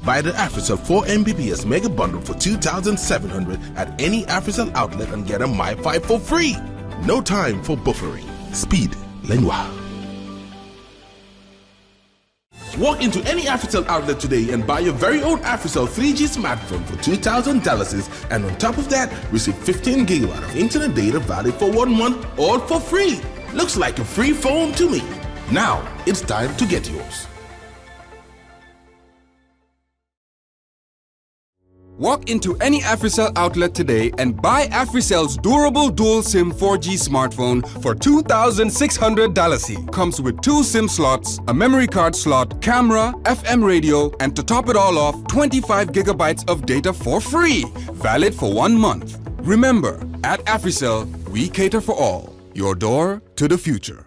Buy the AfriCell 4 Mbps Mega Bundle for $2,700 at any AfriCell outlet and get a Mi-Fi for free. No time for buffering. Speed. Lenoir. Walk into any AfriCell outlet today and buy your very own AfriCell 3G smartphone for $2,000, and on top of that, receive 15 gigabyte of internet data valid for 1 month, all for free. Looks like a free phone to me. Now, it's time to get yours. Walk into any AfriCell outlet today and buy AfriCell's durable dual SIM 4G smartphone for $2,600. Comes with 2 SIM slots, a memory card slot, camera, FM radio, and to top it all off, 25 gigabytes of data for free. Valid for 1 month. Remember, at AfriCell, we cater for all. Your door to the future.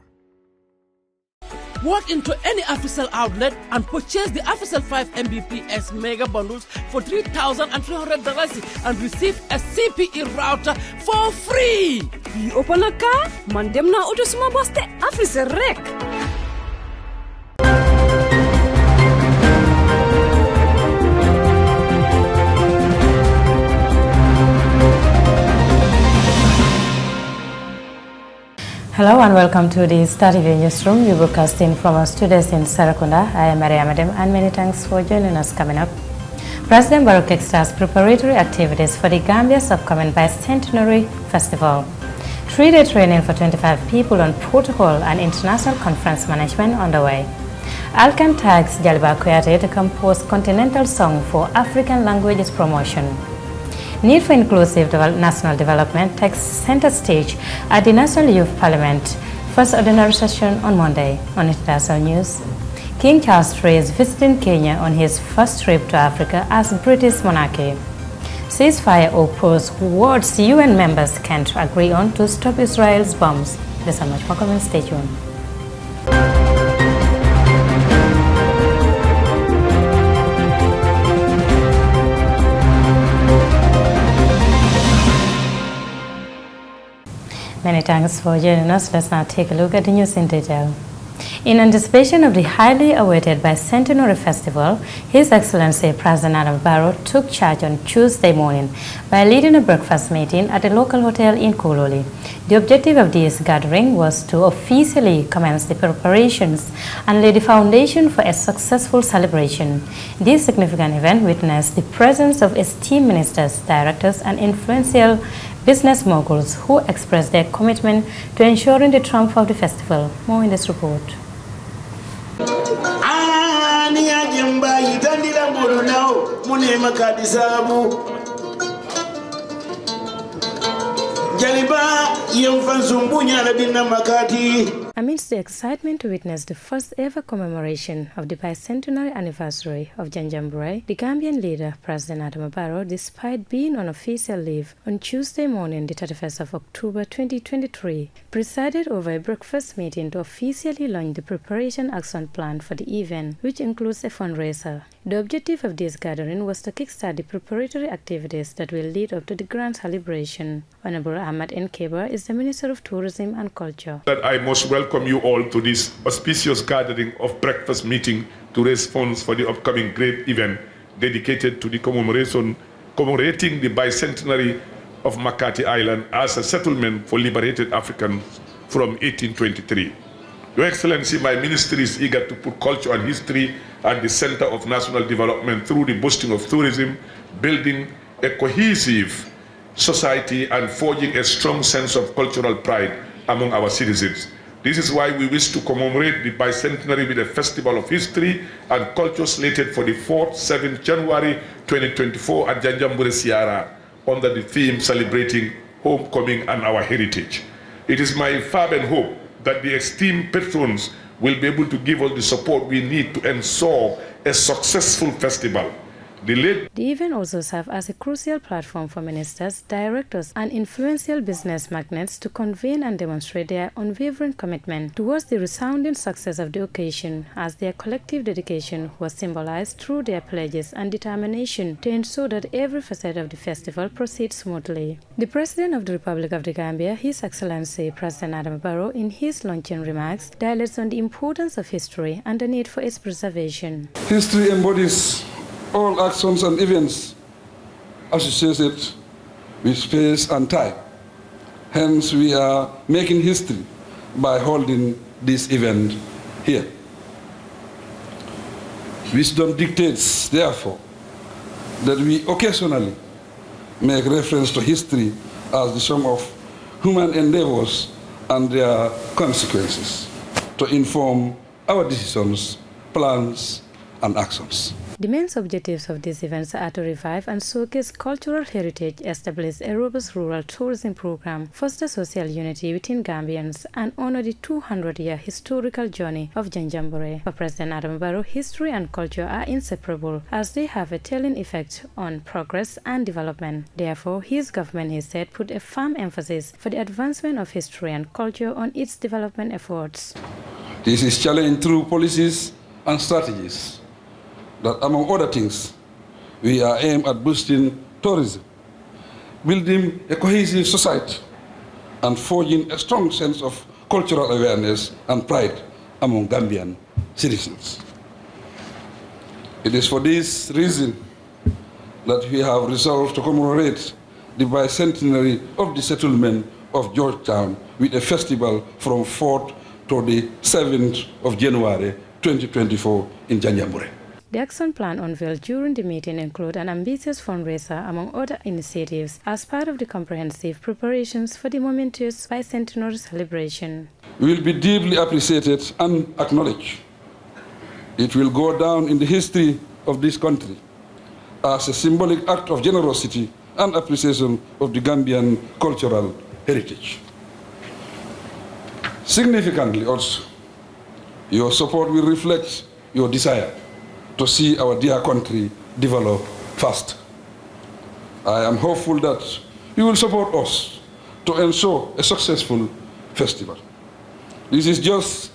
Walk into any AfriCell outlet and purchase the AfriCell 5 Mbps Mega Bundles for $3,300 and receive a CPE router for free. You open a car? Man dem na auto suma boste AfriCell rek. Hello and welcome to the Star TV Newsroom. We're broadcasting from our studios in Sarakunda. I am Maria Madam and many thanks for joining us. Coming up, President Barrow kickstarts preparatory activities for the Gambia's upcoming Bicentenary Festival. 3-day training for 25 people on protocol and international conference management underway. Alcan tags Jaliba Kuyate to compose continental song for African languages promotion. Need for inclusive national development takes center stage at the National Youth Parliament first ordinary session on Monday. On international news, King Charles III is visiting Kenya on his first trip to Africa as British monarchy. Ceasefire or pause words UN members can't agree on to stop Israel's bombs. There's so much more coming. Stay tuned. Many thanks for joining us. Let's now take a look at the news in detail. In anticipation of the highly awaited Bicentenary Festival, His Excellency President Adam Barrow took charge on Tuesday morning by leading a breakfast meeting at a local hotel in Kololi. The objective of this gathering was to officially commence the preparations and lay the foundation for a successful celebration. This significant event witnessed the presence of esteemed ministers, directors, and influential business moguls who expressed their commitment to ensuring the triumph of the festival. More in this report. Amidst the excitement to witness the first ever commemoration of the bicentenary anniversary of Janjanbureh, the Gambian leader, President Adam Barrow, despite being on official leave on Tuesday morning, the 31st of October 2023, presided over a breakfast meeting to officially launch the preparation action plan for the event, which includes a fundraiser. The objective of this gathering was to kickstart the preparatory activities that will lead up to the grand celebration. Honorable Ahmad Nkeba is the Minister of Tourism and Culture. That I most welcome you all to this auspicious gathering of breakfast meeting to raise funds for the upcoming great event dedicated to the commemorating the bicentenary of Makati Island as a settlement for liberated Africans from 1823. Your Excellency, my ministry is eager to put culture and history at the center of national development through the boosting of tourism, building a cohesive society and forging a strong sense of cultural pride among our citizens. This is why we wish to commemorate the bicentenary with a festival of history and culture slated for the 4th, 7th January 2024 at Janjanbureh Sierra under the theme celebrating homecoming and our heritage. It is my fervent hope that the esteemed patrons will be able to give us the support we need to ensure a successful festival. The event also serves as a crucial platform for ministers, directors, and influential business magnates to convene and demonstrate their unwavering commitment towards the resounding success of the occasion, as their collective dedication was symbolized through their pledges and determination to ensure that every facet of the festival proceeds smoothly. The President of the Republic of the Gambia, His Excellency President Adam Barrow, in his launching remarks, dilates on the importance of history and the need for its preservation. History embodies all actions and events associated with space and time. Hence, we are making history by holding this event here. Wisdom dictates, therefore, that we occasionally make reference to history as the sum of human endeavors and their consequences to inform our decisions, plans, and actions. The main objectives of these events are to revive and showcase cultural heritage, establish a robust rural tourism program, foster social unity within Gambians, and honor the 200-year historical journey of Janjanbureh. For President Adam Barrow, history and culture are inseparable as they have a telling effect on progress and development. Therefore, his government, he said, put a firm emphasis for the advancement of history and culture on its development efforts. This is challenged through policies and strategies that, among other things, we are aimed at boosting tourism, building a cohesive society, and forging a strong sense of cultural awareness and pride among Gambian citizens. It is for this reason that we have resolved to commemorate the bicentenary of the settlement of Georgetown with a festival from 4th to the 7th of January 2024 in Janjanbureh. The action plan unveiled during the meeting include an ambitious fundraiser among other initiatives as part of the comprehensive preparations for the momentous bicentenary celebration. Will be deeply appreciated and acknowledged. It will go down in the history of this country as a symbolic act of generosity and appreciation of the Gambian cultural heritage. Significantly also, your support will reflect your desire to see our dear country develop fast. I am hopeful that you will support us to ensure a successful festival. This is just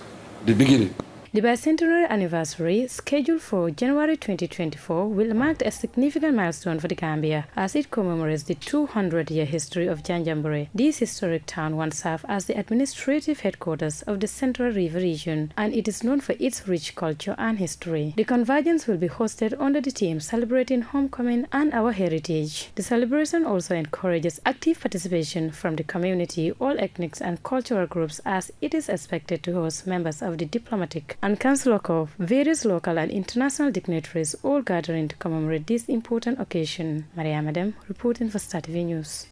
the beginning. The bicentenary anniversary, scheduled for January 2024, will mark a significant milestone for the Gambia as it commemorates the 200-year history of Janjanbureh. This historic town once served as the administrative headquarters of the Central River region, and it is known for its rich culture and history. The convergence will be hosted under the theme celebrating homecoming and our heritage. The celebration also encourages active participation from the community, all ethnic and cultural groups, as it is expected to host members of the diplomatic and Council of various local and international dignitaries, all gathering to commemorate this important occasion. Maria Madam, reporting for Star TV News.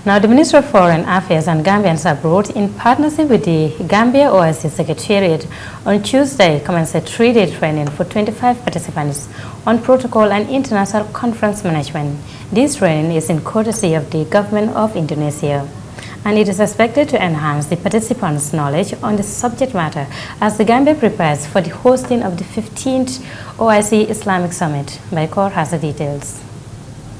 Now, the Ministry of Foreign Affairs and Gambians Abroad, in partnership with the Gambia OIC Secretariat, on Tuesday commenced a 3-day training for 25 participants on protocol and international conference management. This training is in courtesy of the Government of Indonesia, and it is expected to enhance the participants' knowledge on the subject matter as the Gambia prepares for the hosting of the 15th OIC Islamic Summit. Baikor has the details.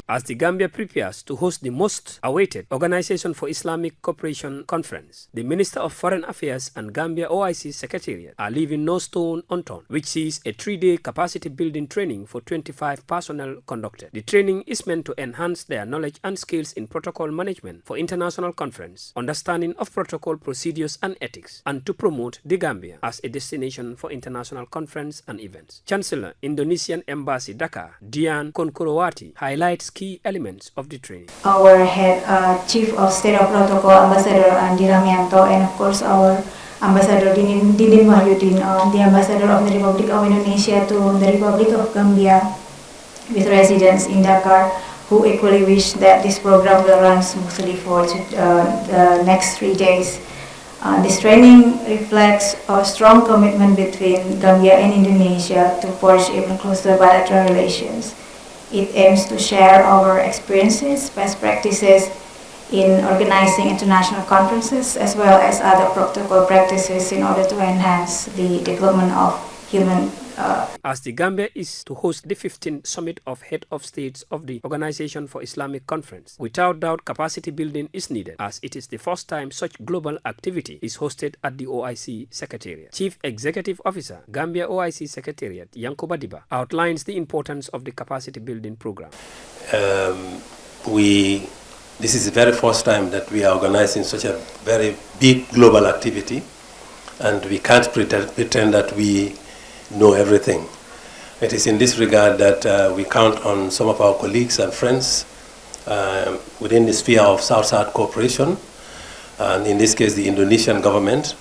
As the Gambia prepares to host the most awaited Organization for Islamic Cooperation Conference, the Minister of Foreign Affairs and Gambia OIC Secretariat are leaving no stone unturned, which sees a 3-day capacity building training for 25 personnel conducted. The training is meant to enhance their knowledge and skills in protocol management for international conference, understanding of protocol procedures and ethics, and to promote the Gambia as a destination for international conference and events. Chancellor, Indonesian Embassy Dhaka, Dian Konkurowati, highlights key elements of the training. Our head Chief of State of Protocol, Ambassador Andi Ramianto, and of course our Ambassador Didin Wahyudin, the Ambassador of the Republic of Indonesia to the Republic of Gambia with residence in Dakar, who equally wish that this program will run smoothly for the next 3 days. This training reflects a strong commitment between Gambia and Indonesia to forge even closer bilateral relations. It aims to share our experiences, best practices in organizing international conferences, as well as other protocol practices in order to enhance the development of human. As the Gambia is to host the 15th Summit of Head of States of the Organization for Islamic Conference, without doubt capacity building is needed, as it is the first time such global activity is hosted at the OIC Secretariat. Chief Executive Officer, Gambia OIC Secretariat, Yankuba Diba, outlines the importance of the capacity building program. This is the very first time that we are organizing such a very big global activity, and we can't pretend that we know everything. It is in this regard that we count on some of our colleagues and friends within the sphere of South-South cooperation, and in this case the Indonesian government,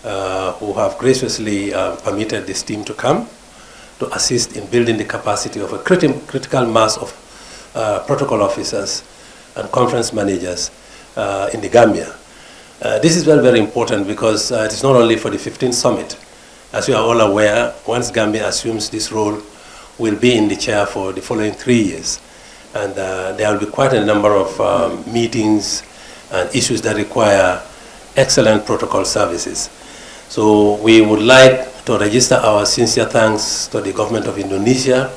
who have graciously permitted this team to come to assist in building the capacity of a critical mass of protocol officers and conference managers in the Gambia. This is very, very important because it is not only for the 15th summit. As you are all aware, once Gambia assumes this role, we'll be in the chair for the following 3 years. And there will be quite a number of meetings and issues that require excellent protocol services. So we would like to register our sincere thanks to the government of Indonesia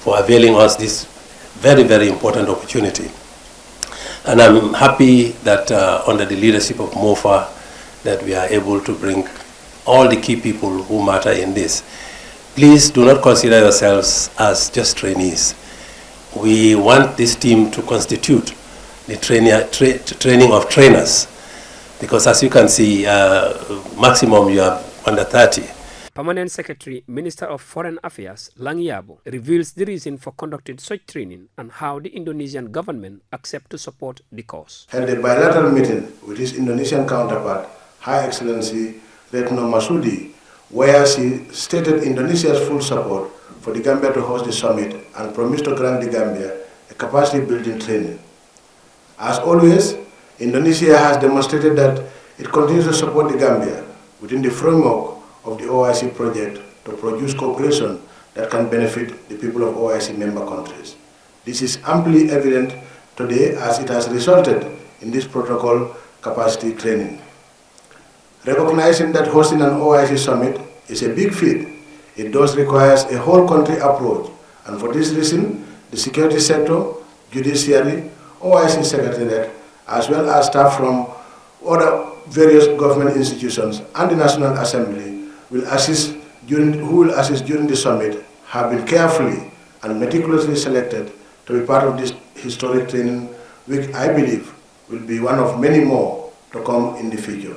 for availing us this very, very important opportunity. And I'm happy that under the leadership of MOFA that we are able to bring all the key people who matter in this. Please do not consider yourselves as just trainees. We want this team to constitute the training of trainers, because as you can see, maximum you are under 30. Permanent Secretary, Minister of Foreign Affairs, Lang Yabo, reveals the reason for conducting such training and how the Indonesian government accept to support the cause. Held a bilateral meeting with his Indonesian counterpart, High Excellency Retno Marsudi, where she stated Indonesia's full support for the Gambia to host the summit and promised to grant the Gambia a capacity building training. As always, Indonesia has demonstrated that it continues to support the Gambia within the framework of the OIC project to produce cooperation that can benefit the people of OIC member countries. This is amply evident today as it has resulted in this protocol capacity training. Recognizing that hosting an OIC summit is a big feat, it does require a whole country approach, and for this reason, the security sector, judiciary, OIC secretariat, as well as staff from other various government institutions and the National Assembly who will assist during the summit have been carefully and meticulously selected to be part of this historic training, which I believe will be one of many more to come in the future.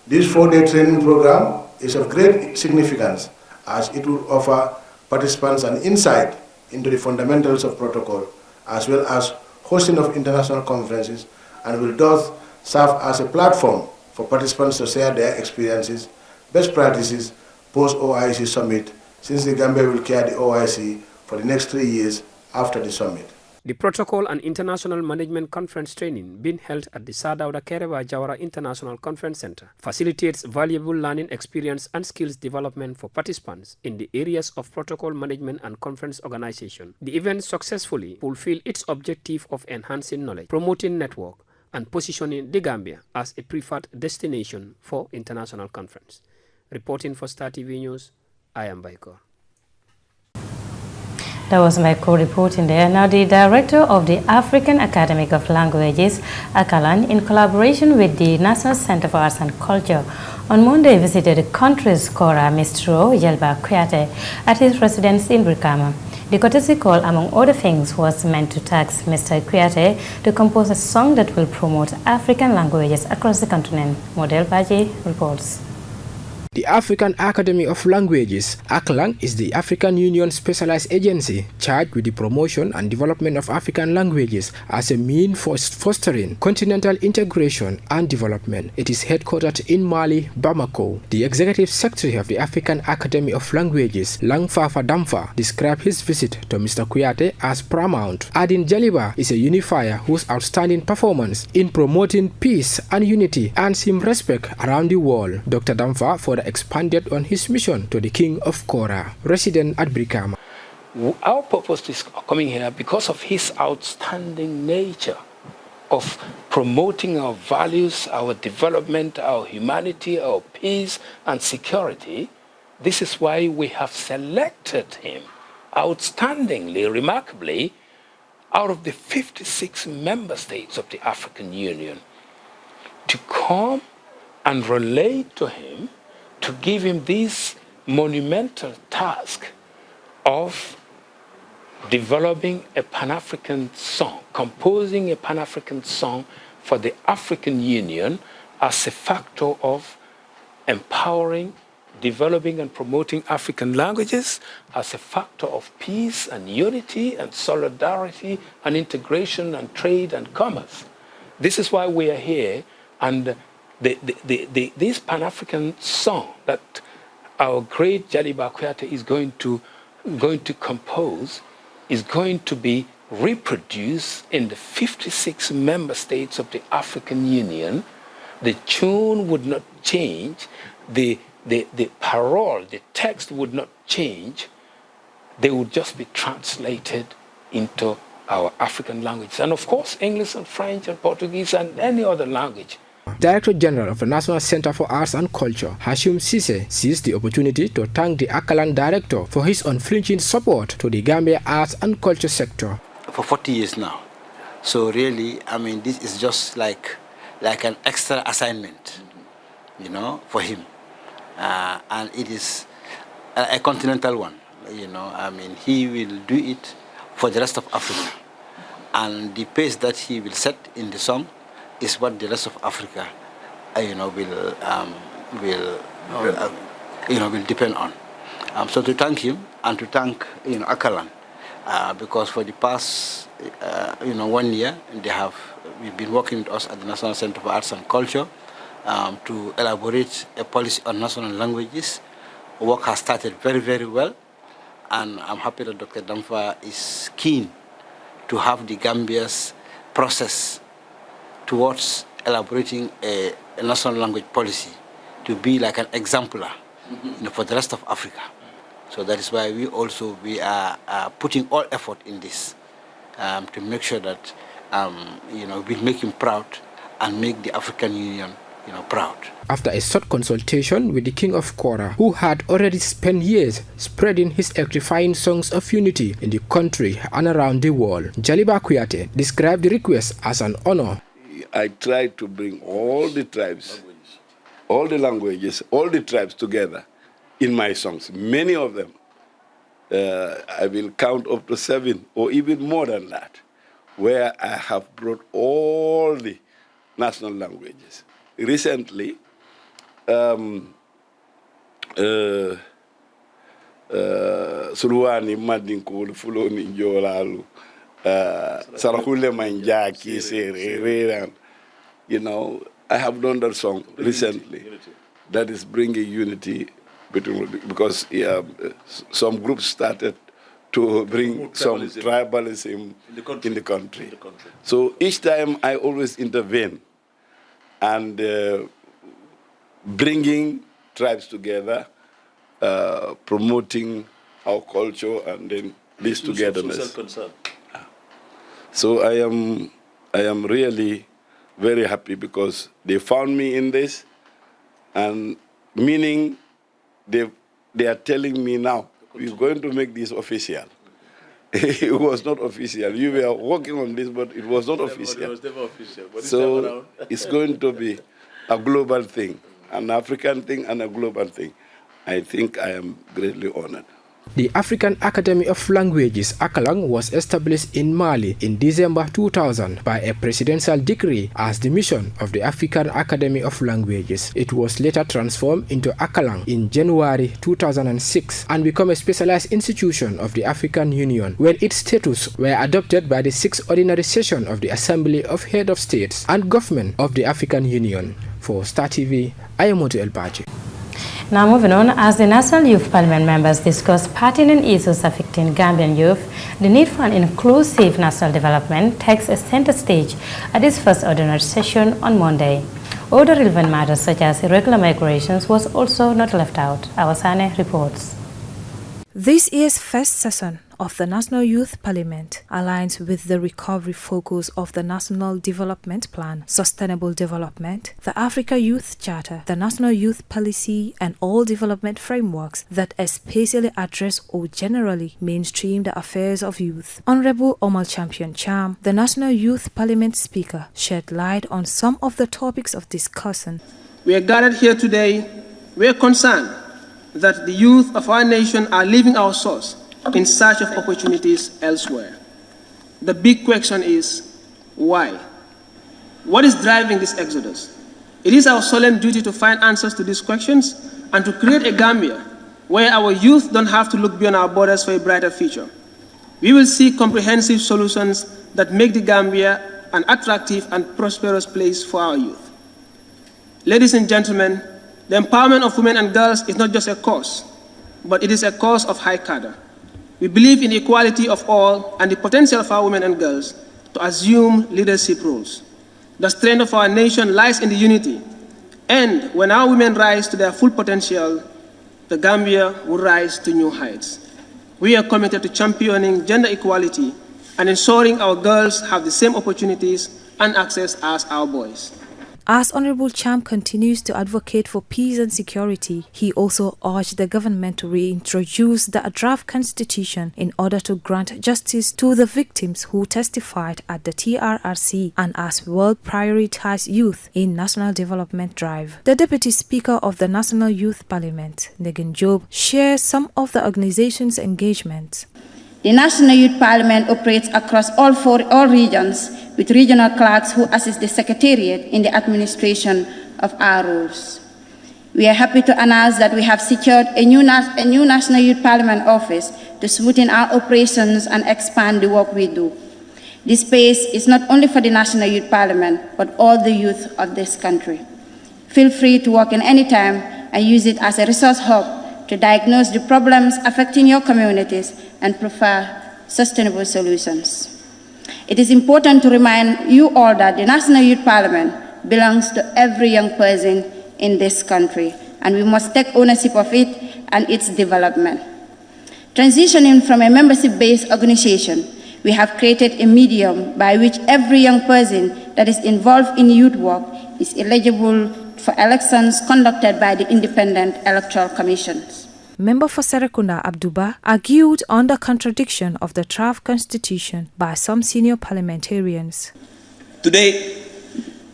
This 4-day training program is of great significance as it will offer participants an insight into the fundamentals of protocol as well as hosting of international conferences, and will thus serve as a platform for participants to share their experiences, best practices post-OIC summit, since the Gambia will carry the OIC for the next 3 years after the summit. The Protocol and International Management Conference training being held at the Sadauda Kereba Jawara International Conference Center facilitates valuable learning experience and skills development for participants in the areas of protocol management and conference organization. The event successfully fulfilled its objective of enhancing knowledge, promoting network, and positioning the Gambia as a preferred destination for international conference. Reporting for Star TV News, I am Baikor. That was my co-reporting there. Now, the director of the African Academy of Languages, ACALAN, in collaboration with the National Center for Arts and Culture, on Monday visited the country's Kora Mistro, Yelba Kuyate, at his residence in Brikama. The courtesy call, among other things, was meant to task Mr. Kuyate to compose a song that will promote African languages across the continent. Model Baji reports. The African Academy of Languages, ACLAN, is the African Union specialized agency charged with the promotion and development of African languages as a means for fostering continental integration and development. It is headquartered in Mali, Bamako. The executive secretary of the African Academy of Languages, Langfafa Damfa, described his visit to Mr. Kuyate as paramount, adding Jaliba is a unifier whose outstanding performance in promoting peace and unity earns him respect around the world. Dr. Damfa further expanded on his mission to the King of Kora, resident at Brikama. Our purpose is coming here because of his outstanding nature of promoting our values, our development, our humanity, our peace and security. This is why we have selected him outstandingly, remarkably, out of the 56 member states of the African Union to come and relate to him, to give him this monumental task of developing a Pan-African song, composing a Pan-African song for the African Union as a factor of empowering, developing and promoting African languages as a factor of peace and unity and solidarity and integration and trade and commerce. This is why we are here, and this Pan-African song that our great Jaliba Kuyate is going to compose is going to be reproduced in the 56 member states of the African Union. The tune would not change, the parole, the text would not change. They would just be translated into our African languages. And of course, English and French and Portuguese and any other language. Director General of the National Center for Arts and Culture, Hashim Sise, seized the opportunity to thank the Akalang director for his unflinching support to the Gambia arts and culture sector. For 40 years now. So really, I mean, this is just like an extra assignment, you know, for him. And it is a continental one, you know. I mean, he will do it for the rest of Africa. And the pace that he will set in the song is what the rest of Africa, you know, will depend on. So to thank him and to thank, you know, Akalan, because for the past, 1 year, we've been working with us at the National Center for Arts and Culture to elaborate a policy on national languages. Work has started very, very well, and I'm happy that Dr. Damfa is keen to have the Gambia's process towards elaborating a national language policy to be like an exemplar, you know, for the rest of Africa. So that is why we are putting all effort in this to make sure that we make him proud and make the African Union, you know, proud. After a short consultation with the King of Kora, who had already spent years spreading his electrifying songs of unity in the country and around the world, Jaliba Kuyate described the request as an honor. I tried to bring all the tribes, all the languages, all the tribes together in my songs. Many of them, I will count up to 7 or even more than that, where I have brought all the national languages. Recently, Suruani, Madinko, Fuloni, Jolalu, Sarakule Manjaki, Sere, you know, I have done that song recently. That is bringing unity between, because some groups started to bring some tribalism in the country. So each time I always intervene and bringing tribes together, promoting our culture and then this togetherness. So I am really very happy because they found me in this, and meaning they are telling me now, we're going to make this official. It was not official. You were working on this, but it was not official. It was never official. But so it's going to be a global thing, an African thing and a global thing. I think I am greatly honored. The African Academy of Languages, Akalang, was established in Mali in December 2000 by a presidential decree as the mission of the African Academy of Languages. It was later transformed into Akalang in January 2006 and became a specialized institution of the African Union when its status were adopted by the 6th Ordinary Session of the Assembly of Head of States and Government of the African Union. For Star TV, I am Moto Elbaji. Now moving on, as the National Youth Parliament members discuss pertinent issues affecting Gambian youth, the need for an inclusive national development takes a center stage at this first ordinary session on Monday. Other relevant matters such as irregular migrations was also not left out. Awasane reports. This year's first session of the National Youth Parliament aligns with the recovery focus of the National Development Plan, Sustainable Development, the Africa Youth Charter, the National Youth Policy, and all development frameworks that especially address or generally mainstream the affairs of youth. Honorable Omar Champion Cham, the National Youth Parliament Speaker, shed light on some of the topics of discussion. We are gathered here today. We are concerned that the youth of our nation are leaving our source in search of opportunities elsewhere. The big question is, why? What is driving this exodus? It is our solemn duty to find answers to these questions and to create a Gambia where our youth don't have to look beyond our borders for a brighter future. We will seek comprehensive solutions that make the Gambia an attractive and prosperous place for our youth. Ladies and gentlemen, the empowerment of women and girls is not just a cause, but it is a cause of high cadre. We believe in the equality of all and the potential of our women and girls to assume leadership roles. The strength of our nation lies in the unity, and when our women rise to their full potential, the Gambia will rise to new heights. We are committed to championing gender equality and ensuring our girls have the same opportunities and access as our boys. As Honorable Cham continues to advocate for peace and security, he also urged the government to reintroduce the draft constitution in order to grant justice to the victims who testified at the TRRC and as well prioritize youth in national development drive. The Deputy Speaker of the National Youth Parliament, Negan Job, shares some of the organization's engagement. The National Youth Parliament operates across all regions with regional clerks who assist the Secretariat in the administration of our roles. We are happy to announce that we have secured a new National Youth Parliament office to smoothen our operations and expand the work we do. This space is not only for the National Youth Parliament, but all the youth of this country. Feel free to walk in any time and use it as a resource hub to diagnose the problems affecting your communities and prefer sustainable solutions. It is important to remind you all that the National Youth Parliament belongs to every young person in this country, and we must take ownership of it and its development. Transitioning from a membership-based organization, we have created a medium by which every young person that is involved in youth work is eligible for elections conducted by the Independent Electoral Commissions. Member for Serekunda Abduba argued on the contradiction of the draft constitution by some senior parliamentarians. Today,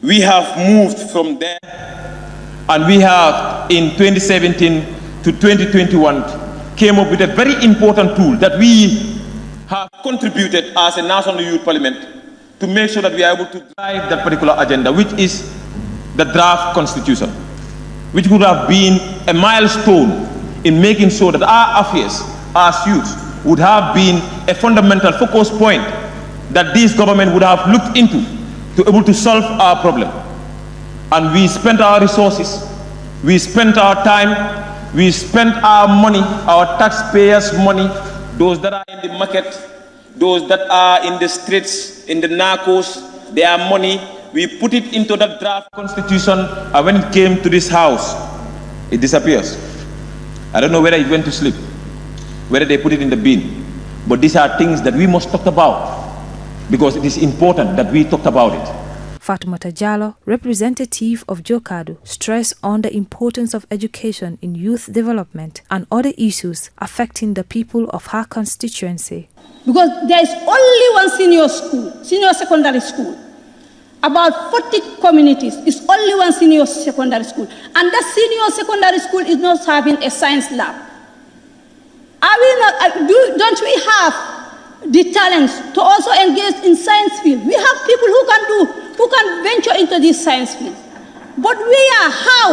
we have moved from there, and we have in 2017 to 2021 came up with a very important tool that we have contributed as a National Youth Parliament to make sure that we are able to drive that particular agenda, which is the draft constitution, which would have been a milestone in making sure that our affairs as youth would have been a fundamental focus point that this government would have looked into to able to solve our problem. And we spent our resources, we spent our time, we spent our money, our taxpayers' money, those that are in the market, those that are in the streets, in the narcos, their money, we put it into that draft constitution, and when it came to this house, it disappears. I don't know whether it went to sleep, whether they put it in the bin, but these are things that we must talk about because it is important that we talk about it. Fatoumata Jallow, representative of Jokadu, stressed on the importance of education in youth development and other issues affecting the people of her constituency. Because there is only one senior secondary school. About 40 communities is only one senior secondary school. And that senior secondary school is not having a science lab. Don't we have the talents to also engage in science field? We have people who can venture into this science field. But how?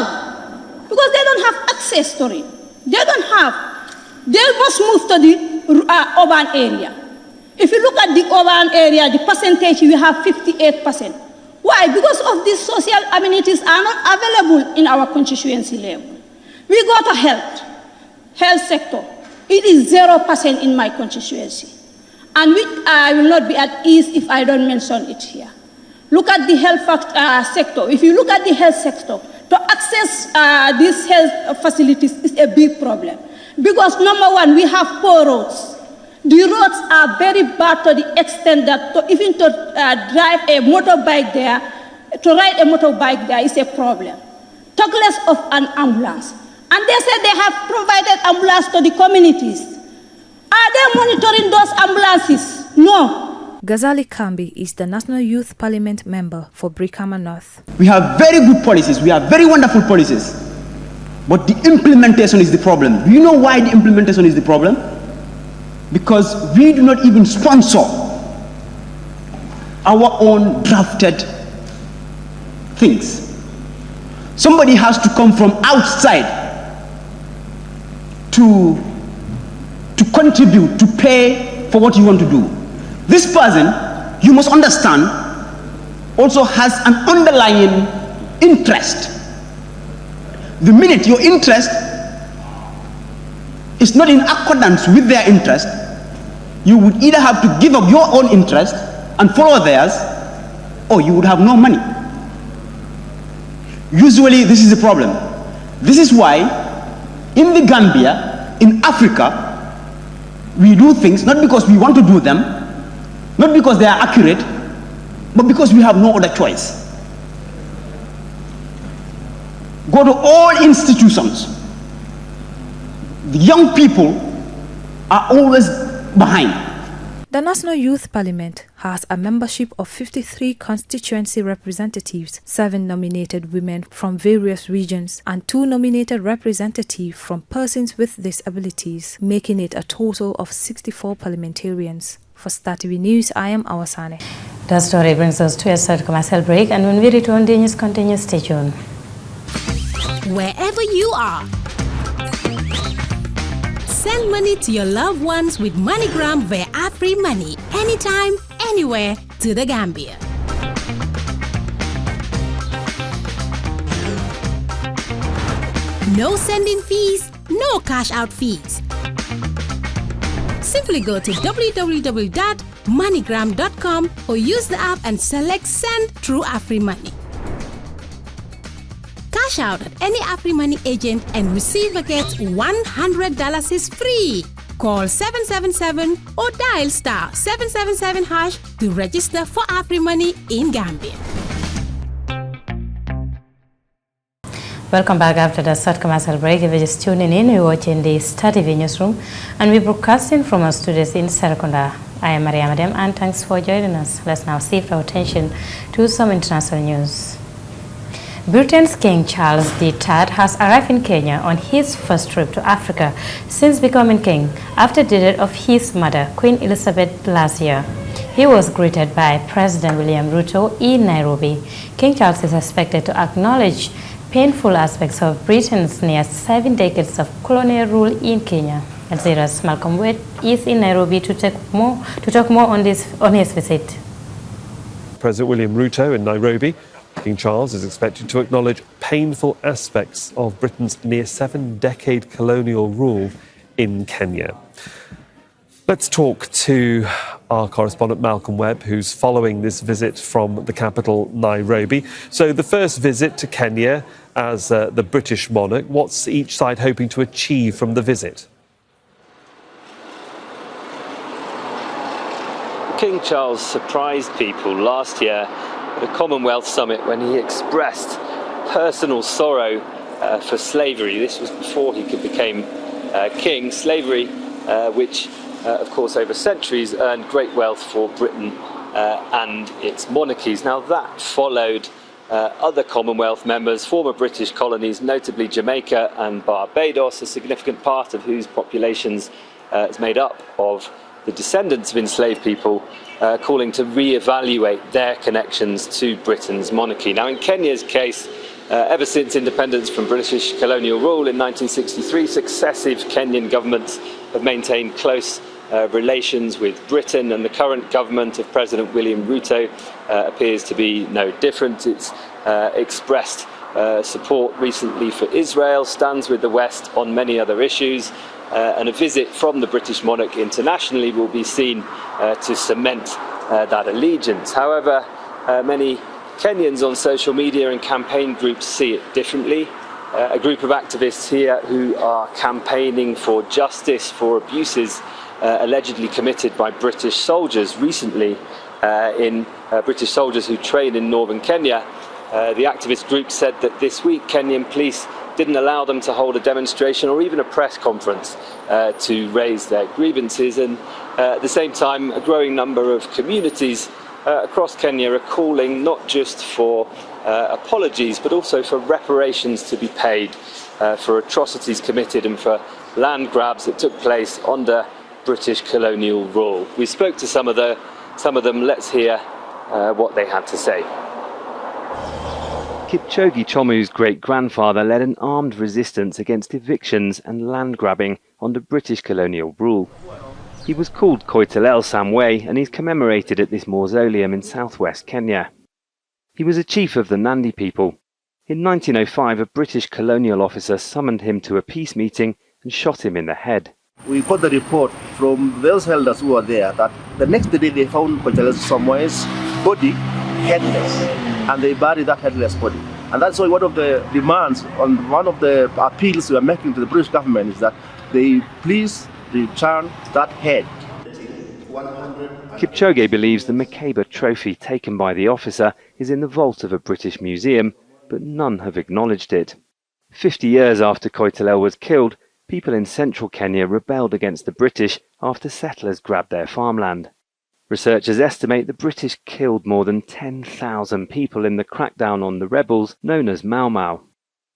Because they don't have access to it. They must move to the urban area. If you look at the urban area, the percentage, we have 58%. Why? Because of these social amenities are not available in our constituency level. We go to health sector. It is 0% in my constituency. And I will not be at ease if I don't mention it here. Look at the health sector. If you look at the health sector, to access these health facilities is a big problem. Because number one, we have poor roads. The roads are very bad to the extent that even to drive a motorbike there, to ride a motorbike there is a problem. Talk less of an ambulance. And they said they have provided ambulance to the communities. Are they monitoring those ambulances? No. Ghazali Kambi is the National Youth Parliament member for Brikama North. We have very good policies. We have very wonderful policies. But the implementation is the problem. Do you know why the implementation is the problem? Because we do not even sponsor our own drafted things. Somebody has to come from outside to contribute, to pay for what you want to do. This person, you must understand, also has an underlying interest. The minute your interest is not in accordance with their interest, you would either have to give up your own interest and follow theirs, or you would have no money. Usually this is a problem. This is why in the Gambia, in Africa, we do things not because we want to do them, not because they are accurate, but because we have no other choice. Go to all institutions. The young people are always behind. The National Youth Parliament has a membership of 53 constituency representatives, 7 nominated women from various regions, and 2 nominated representatives from persons with disabilities, making it a total of 64 parliamentarians. For Star TV News, I am Awasane. The story brings us to a short commercial break, and when we return, the news continues. Stay tuned. Wherever you are, send money to your loved ones with MoneyGram via AfriMoney, anytime, anywhere to the Gambia. No sending fees, no cash out fees. Simply go to www.moneygram.com or use the app and select Send through AfriMoney. Cash out at any AfriMoney agent and receive or get $100 is free. Call 777 or dial *777# to register for AfriMoney in Gambia. Welcome back after the short commercial break. If you're just tuning in, we're watching the Star TV Newsroom and we're broadcasting from our studios in Serekunda. I am Maria Madem and thanks for joining us. Let's now shift our attention to some international news. Britain's King Charles III has arrived in Kenya on his first trip to Africa since becoming king after the death of his mother, Queen Elizabeth, last year. He was greeted by President William Ruto in Nairobi. King Charles is expected to acknowledge painful aspects of Britain's near 7 decades of colonial rule in Kenya. Al Jazeera's Malcolm Wade is in Nairobi to talk more on his visit. President William Ruto in Nairobi. King Charles is expected to acknowledge painful aspects of Britain's near 7-decade colonial rule in Kenya. Let's talk to our correspondent Malcolm Webb, who's following this visit from the capital, Nairobi. So the first visit to Kenya as the British monarch, what's each side hoping to achieve from the visit? King Charles surprised people last year at a Commonwealth summit when he expressed personal sorrow for slavery. This was before he became king. Slavery, which of course over centuries earned great wealth for Britain and its monarchies. Now that followed other Commonwealth members, former British colonies, notably Jamaica and Barbados, a significant part of whose populations is made up of the descendants of enslaved people, calling to re-evaluate their connections to Britain's monarchy. Now in Kenya's case, ever since independence from British colonial rule in 1963, successive Kenyan governments have maintained close relations with Britain, and the current government of President William Ruto appears to be no different. It's expressed support recently for Israel, stands with the West on many other issues, and a visit from the British monarch internationally will be seen to cement that allegiance. However, many Kenyans on social media and campaign groups see it differently. A group of activists here who are campaigning for justice for abuses allegedly committed by British soldiers recently British soldiers who train in northern Kenya. The activist group said that this week Kenyan police didn't allow them to hold a demonstration or even a press conference to raise their grievances, and at the same time a growing number of communities across Kenya are calling not just for apologies but also for reparations to be paid for atrocities committed and for land grabs that took place under British colonial rule. We spoke to some of them. Let's hear what they had to say. Kipchoge Chomu's great-grandfather led an armed resistance against evictions and land grabbing under British colonial rule. He was called Koitalel Samwe, and he's commemorated at this mausoleum in southwest Kenya. He was a chief of the Nandi people. In 1905, a British colonial officer summoned him to a peace meeting and shot him in the head. We got the report from those elders who were there that the next day they found Koitalel Samwe's body headless, and they buried that headless body. And that's why one of the demands on one of the appeals we are making to the British government is that they please return that head. Kipchoge believes the Makeba trophy taken by the officer is in the vault of a British museum, but none have acknowledged it. 50 years after Koitalel was killed, people in central Kenya rebelled against the British after settlers grabbed their farmland. Researchers estimate the British killed more than 10,000 people in the crackdown on the rebels known as Mau Mau.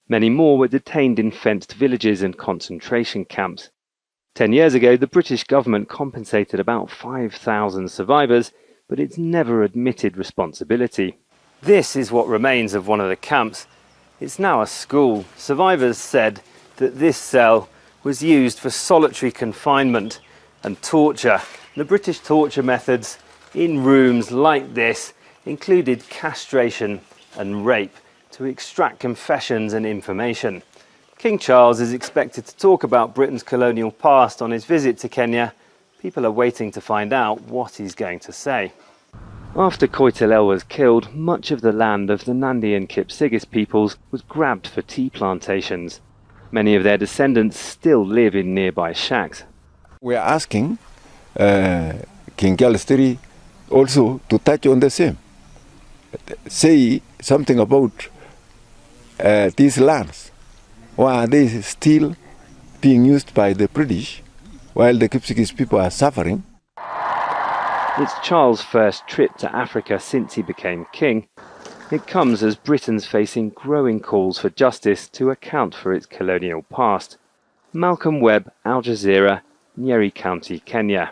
Many more were detained in fenced villages and concentration camps. 10 years ago, the British government compensated about 5,000 survivors, but it's never admitted responsibility. This is what remains of one of the camps. It's now a school. Survivors said that this cell was used for solitary confinement and torture. The British torture methods in rooms like this included castration and rape to extract confessions and information. King Charles is expected to talk about Britain's colonial past on his visit to Kenya. People are waiting to find out what he's going to say. After Koitalel was killed, much of the land of the Nandi and Kipsigis peoples was grabbed for tea plantations. Many of their descendants still live in nearby shacks. We are asking King Charles III also to touch on the same. Say something about these lands. Why are they still being used by the British while the Kipsigis people are suffering? It's Charles' first trip to Africa since he became king. It comes as Britain's facing growing calls for justice to account for its colonial past. Malcolm Webb, Al Jazeera, Nyeri County, Kenya.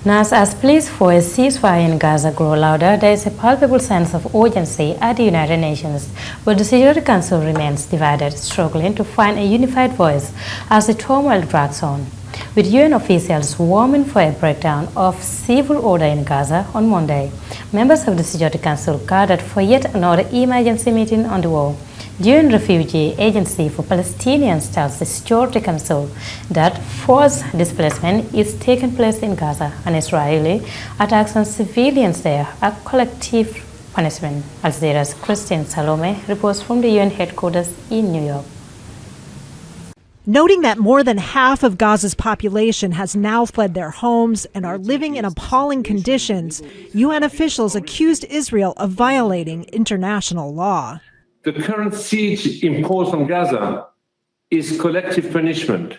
Now, as pleas for a ceasefire in Gaza grow louder, there is a palpable sense of urgency at the United Nations, where the Security Council remains divided, struggling to find a unified voice as the turmoil drags on. With UN officials warming for a breakdown of civil order in Gaza on Monday, members of the Security Council gathered for yet another emergency meeting on the war. The UN Refugee Agency for Palestinians tells the Security Council that forced displacement is taking place in Gaza, and Israeli attacks on civilians there are collective punishment. Al Jazeera's Christine Salome reports from the UN headquarters in New York. Noting that more than half of Gaza's population has now fled their homes and are living in appalling conditions, UN officials accused Israel of violating international law. The current siege imposed on Gaza is collective punishment.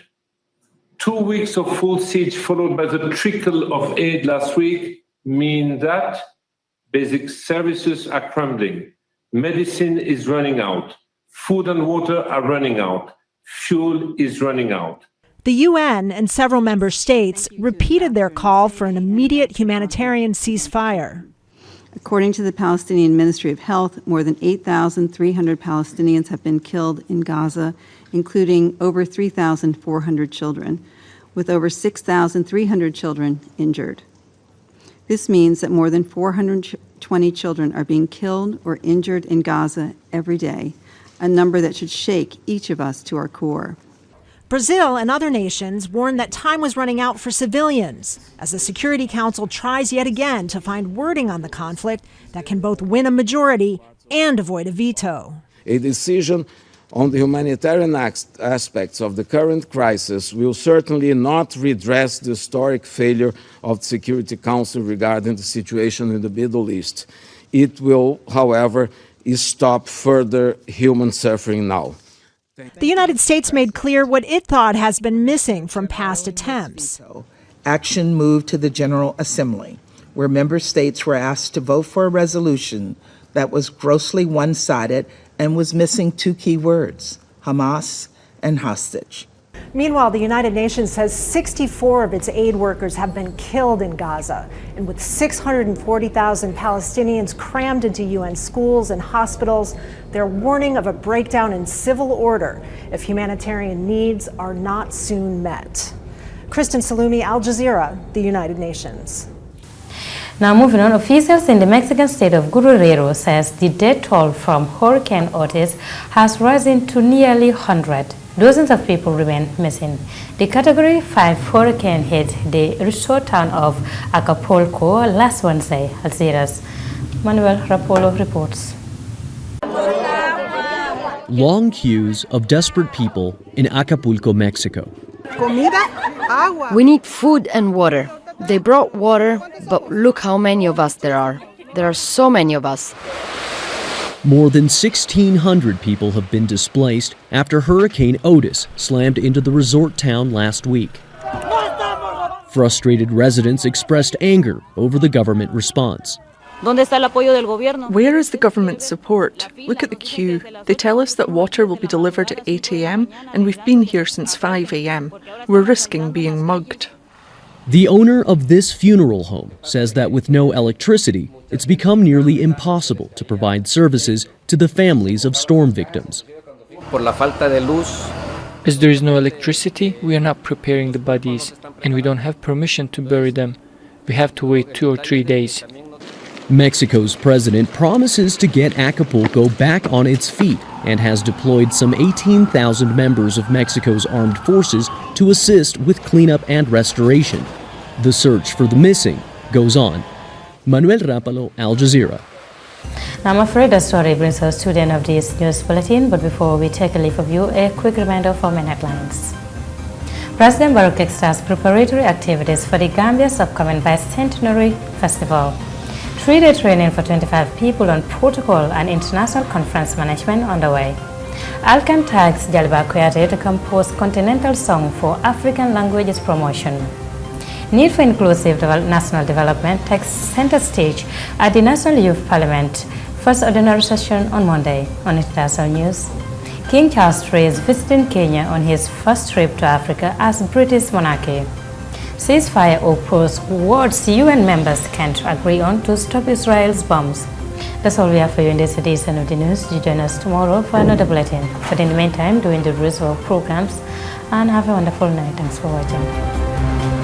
2 weeks of full siege followed by the trickle of aid last week mean that basic services are crumbling, medicine is running out, food and water are running out, fuel is running out. The UN and several member states repeated their call for an immediate humanitarian ceasefire. According to the Palestinian Ministry of Health, more than 8,300 Palestinians have been killed in Gaza, including over 3,400 children, with over 6,300 children injured. This means that more than 420 children are being killed or injured in Gaza every day, a number that should shake each of us to our core. Brazil and other nations warned that time was running out for civilians as the Security Council tries yet again to find wording on the conflict that can both win a majority and avoid a veto. A decision on the humanitarian aspects of the current crisis will certainly not redress the historic failure of the Security Council regarding the situation in the Middle East. It will, however, stop further human suffering now. The United States made clear what it thought has been missing from past attempts. Action moved to the General Assembly, where member states were asked to vote for a resolution that was grossly one-sided and was missing two key words, Hamas and hostage. Meanwhile, the United Nations says 64 of its aid workers have been killed in Gaza. And with 640,000 Palestinians crammed into UN schools and hospitals, they're warning of a breakdown in civil order if humanitarian needs are not soon met. Kristen Salumi, Al Jazeera, the United Nations. Now moving on, officials in the Mexican state of Guerrero says the death toll from Hurricane Otis has risen to nearly 100. Dozens of people remain missing. The Category 5 hurricane hit the resort town of Acapulco last Wednesday. Al Jazeera's Manuel Rapolo reports. Long queues of desperate people in Acapulco, Mexico. We need food and water. They brought water, but look how many of us there are. There are so many of us. More than 1,600 people have been displaced after Hurricane Otis slammed into the resort town last week. Frustrated residents expressed anger over the government response. Where is the government support? Look at the queue. They tell us that water will be delivered at 8 a.m. and we've been here since 5 a.m. We're risking being mugged. The owner of this funeral home says that with no electricity, it's become nearly impossible to provide services to the families of storm victims. As there is no electricity, we are not preparing the bodies, and we don't have permission to bury them. We have to wait 2 or 3 days. Mexico's president promises to get Acapulco back on its feet and has deployed some 18,000 members of Mexico's armed forces to assist with cleanup and restoration. The search for the missing goes on. Manuel Rapalo, Al Jazeera. Now I'm afraid the story brings us to the end of this news bulletin, but before we take a leave of you, a quick reminder of our main headlines. President Barrow kickstarts preparatory activities for the Gambia's upcoming Bicentenary Festival. 3-day training for 25 people on protocol and international conference management underway. Alcan tags Jaliba Kuyate to compose continental song for African languages promotion. Need for inclusive national development takes center stage at the National Youth Parliament first ordinary session on Monday. On international news, King Charles III is visiting Kenya on his first trip to Africa as British monarchy. Ceasefire or pause words UN members can't agree on to stop Israel's bombs. That's all we have for you in this edition of the news. You join us tomorrow for another bulletin. But in the meantime, do enjoy the rest of our programs and have a wonderful night. Thanks for watching.